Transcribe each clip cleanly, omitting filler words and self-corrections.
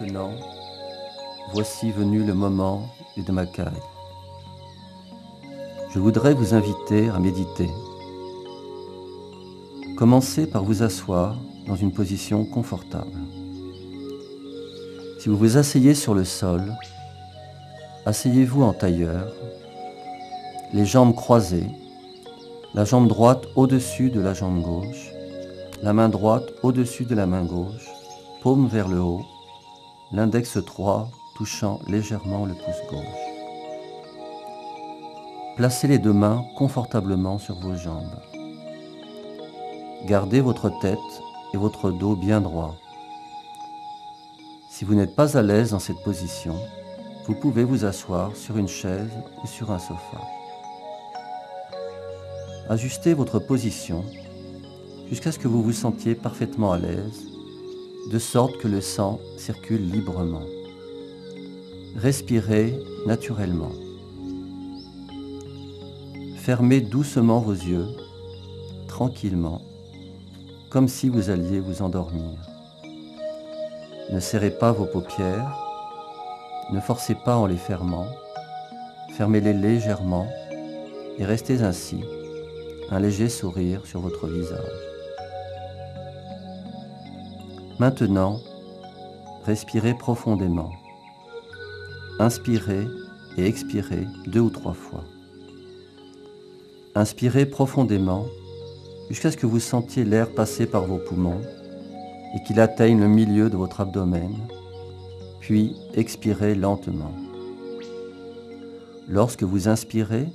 Maintenant, voici venu le moment du Dhammakai. Je voudrais vous inviter à méditer. Commencez par vous asseoir dans une position confortable. Si vous vous asseyez sur le sol, asseyez-vous en tailleur, les jambes croisées, la jambe droite au-dessus de la jambe gauche, la main droite au-dessus de la main gauche, paume vers le haut, l'index droit touchant légèrement le pouce gauche. Placez les deux mains confortablement sur vos jambes. Gardez votre tête et votre dos bien droits. Si vous n'êtes pas à l'aise dans cette position, vous pouvez vous asseoir sur une chaise ou sur un sofa. Ajustez votre position jusqu'à ce que vous vous sentiez parfaitement à l'aise, de sorte que le sang circule librement. Respirez naturellement. Fermez doucement vos yeux, tranquillement, comme si vous alliez vous endormir. Ne serrez pas vos paupières, ne forcez pas en les fermant, fermez-les légèrement et restez ainsi, un léger sourire sur votre visage. Maintenant, respirez profondément. Inspirez et expirez 2 ou 3 fois. Inspirez profondément jusqu'à ce que vous sentiez l'air passer par vos poumons et qu'il atteigne le milieu de votre abdomen, puis expirez lentement. Lorsque vous inspirez,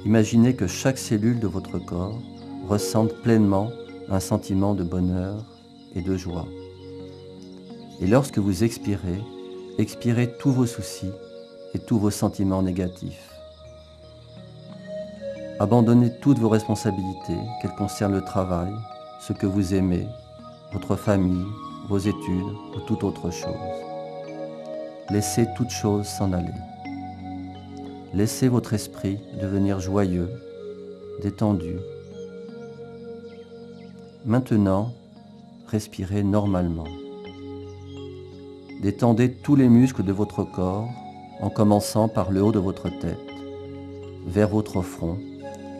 imaginez que chaque cellule de votre corps ressente pleinement un sentiment de bonheur et de joie. Et lorsque vous expirez, expirez tous vos soucis et tous vos sentiments négatifs. Abandonnez toutes vos responsabilités, qu'elles concernent le travail, ce que vous aimez, votre famille, vos études ou toute autre chose. Laissez toute chose s'en aller. Laissez votre esprit devenir joyeux, détendu. Maintenant, respirez normalement. Détendez tous les muscles de votre corps en commençant par le haut de votre tête, vers votre front,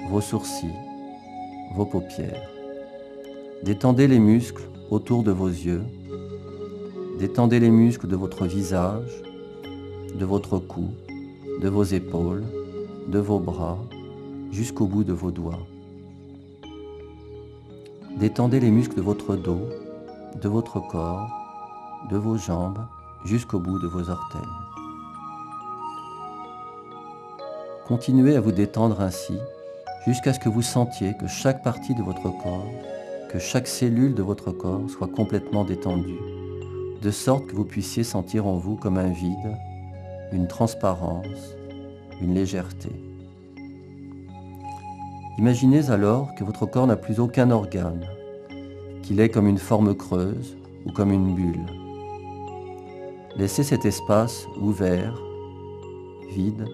vos sourcils, vos paupières. Détendez les muscles autour de vos yeux. Détendez les muscles de votre visage, de votre cou, de vos épaules, de vos bras, jusqu'au bout de vos doigts. Détendez les muscles de votre dos, de votre corps, de vos jambes, jusqu'au bout de vos orteils. Continuez à vous détendre ainsi, jusqu'à ce que vous sentiez que chaque partie de votre corps, que chaque cellule de votre corps soit complètement détendue, de sorte que vous puissiez sentir en vous comme un vide, une transparence, une légèreté. Imaginez alors que votre corps n'a plus aucun organe, qu'il est comme une forme creuse ou comme une bulle. Laissez cet espace ouvert, vide.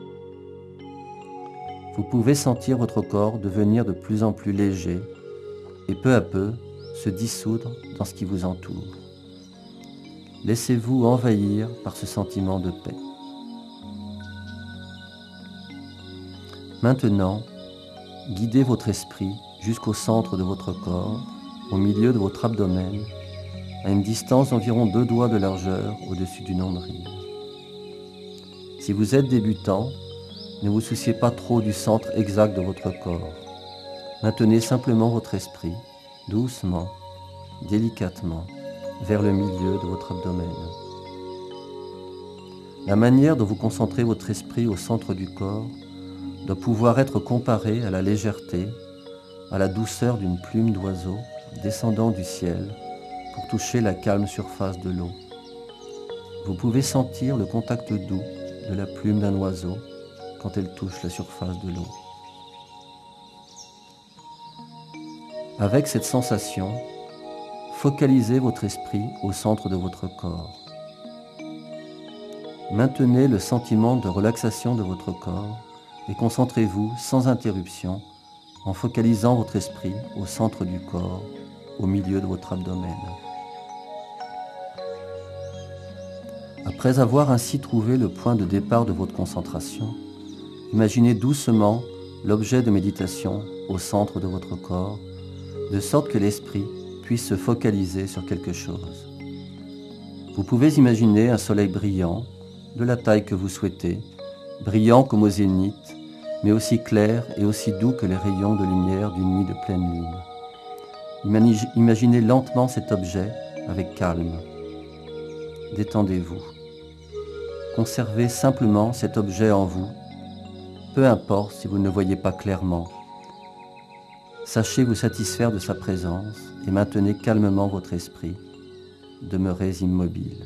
Vous pouvez sentir votre corps devenir de plus en plus léger et peu à peu se dissoudre dans ce qui vous entoure. Laissez-vous envahir par ce sentiment de paix. Maintenant, guidez votre esprit jusqu'au centre de votre corps, au milieu de votre abdomen, à une distance d'environ 2 doigts de largeur au-dessus du nombril. Si vous êtes débutant, ne vous souciez pas trop du centre exact de votre corps. Maintenez simplement votre esprit, doucement, délicatement, vers le milieu de votre abdomen. La manière dont vous concentrez votre esprit au centre du corps doit pouvoir être comparée à la légèreté, à la douceur d'une plume d'oiseau descendant du ciel pour toucher la calme surface de l'eau. Vous pouvez sentir le contact doux de la plume d'un oiseau quand elle touche la surface de l'eau. Avec cette sensation, focalisez votre esprit au centre de votre corps. Maintenez le sentiment de relaxation de votre corps et concentrez-vous sans interruption en focalisant votre esprit au centre du corps, au milieu de votre abdomen. Après avoir ainsi trouvé le point de départ de votre concentration, imaginez doucement l'objet de méditation au centre de votre corps, de sorte que l'esprit puisse se focaliser sur quelque chose. Vous pouvez imaginer un soleil brillant, de la taille que vous souhaitez, brillant comme au zénith, mais aussi clair et aussi doux que les rayons de lumière d'une nuit de pleine lune. Imaginez lentement cet objet avec calme. Détendez-vous. Conservez simplement cet objet en vous, peu importe si vous ne le voyez pas clairement. Sachez vous satisfaire de sa présence et maintenez calmement votre esprit. Demeurez immobile.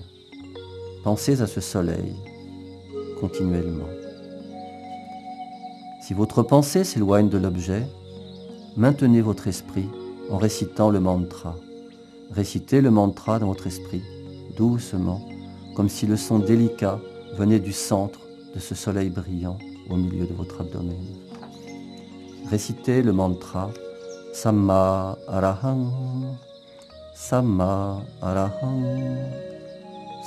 Pensez à ce soleil continuellement. Si votre pensée s'éloigne de l'objet, maintenez votre esprit en récitant le mantra. Récitez le mantra dans votre esprit, doucement, comme si le son délicat venait du centre de ce soleil brillant au milieu de votre abdomen. Récitez le mantra Samma Arahang, Samma Arahang,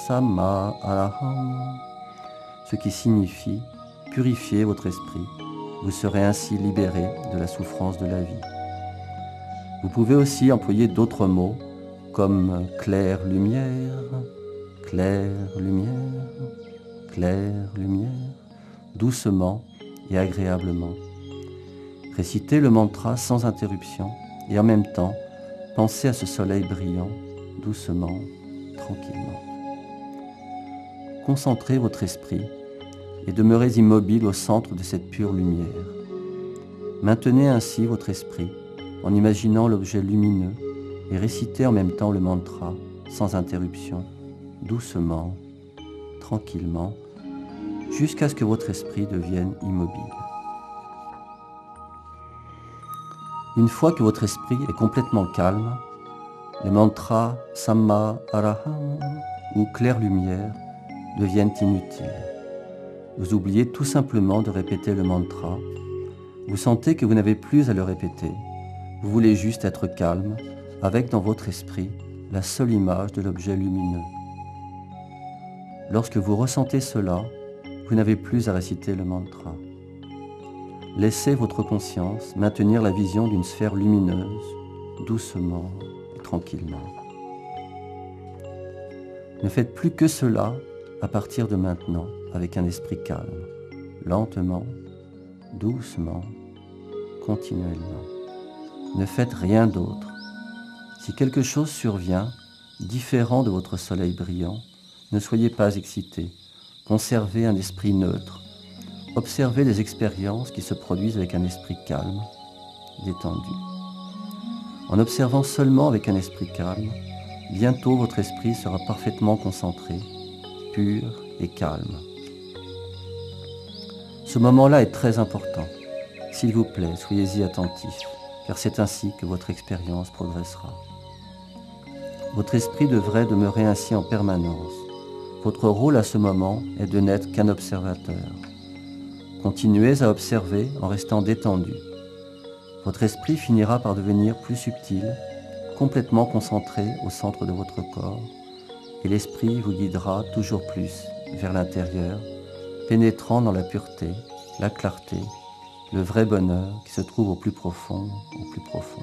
Samma Arahang, ce qui signifie purifiez votre esprit. Vous serez ainsi libéré de la souffrance de la vie. Vous pouvez aussi employer d'autres mots comme claire lumière, claire lumière, claire lumière, doucement et agréablement. Récitez le mantra sans interruption et en même temps, pensez à ce soleil brillant, doucement, tranquillement. Concentrez votre esprit et demeurez immobile au centre de cette pure lumière. Maintenez ainsi votre esprit en imaginant l'objet lumineux et récitez en même temps le mantra sans interruption, doucement, tranquillement, jusqu'à ce que votre esprit devienne immobile. Une fois que votre esprit est complètement calme, les mantras Samma Arahang ou claire lumière deviennent inutiles. Vous oubliez tout simplement de répéter le mantra. Vous sentez que vous n'avez plus à le répéter. Vous voulez juste être calme, avec dans votre esprit la seule image de l'objet lumineux. Lorsque vous ressentez cela, vous n'avez plus à réciter le mantra. Laissez votre conscience maintenir la vision d'une sphère lumineuse, doucement et tranquillement. Ne faites plus que cela à partir de maintenant, avec un esprit calme, lentement, doucement, continuellement. Ne faites rien d'autre. Si quelque chose survient, différent de votre soleil brillant, ne soyez pas excité. Conservez un esprit neutre. Observez les expériences qui se produisent avec un esprit calme, détendu. En observant seulement avec un esprit calme, bientôt votre esprit sera parfaitement concentré, pur et calme. Ce moment-là est très important. S'il vous plaît, soyez-y attentifs, car c'est ainsi que votre expérience progressera. Votre esprit devrait demeurer ainsi en permanence. Votre rôle à ce moment est de n'être qu'un observateur. Continuez à observer en restant détendu. Votre esprit finira par devenir plus subtil, complètement concentré au centre de votre corps, et l'esprit vous guidera toujours plus vers l'intérieur, pénétrant dans la pureté, la clarté, le vrai bonheur qui se trouve au plus profond, au plus profond.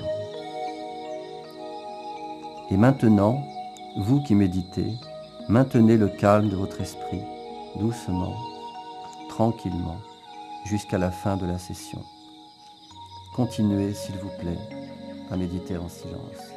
Et maintenant, vous qui méditez, maintenez le calme de votre esprit, doucement, tranquillement, jusqu'à la fin de la session. Continuez, s'il vous plaît, à méditer en silence.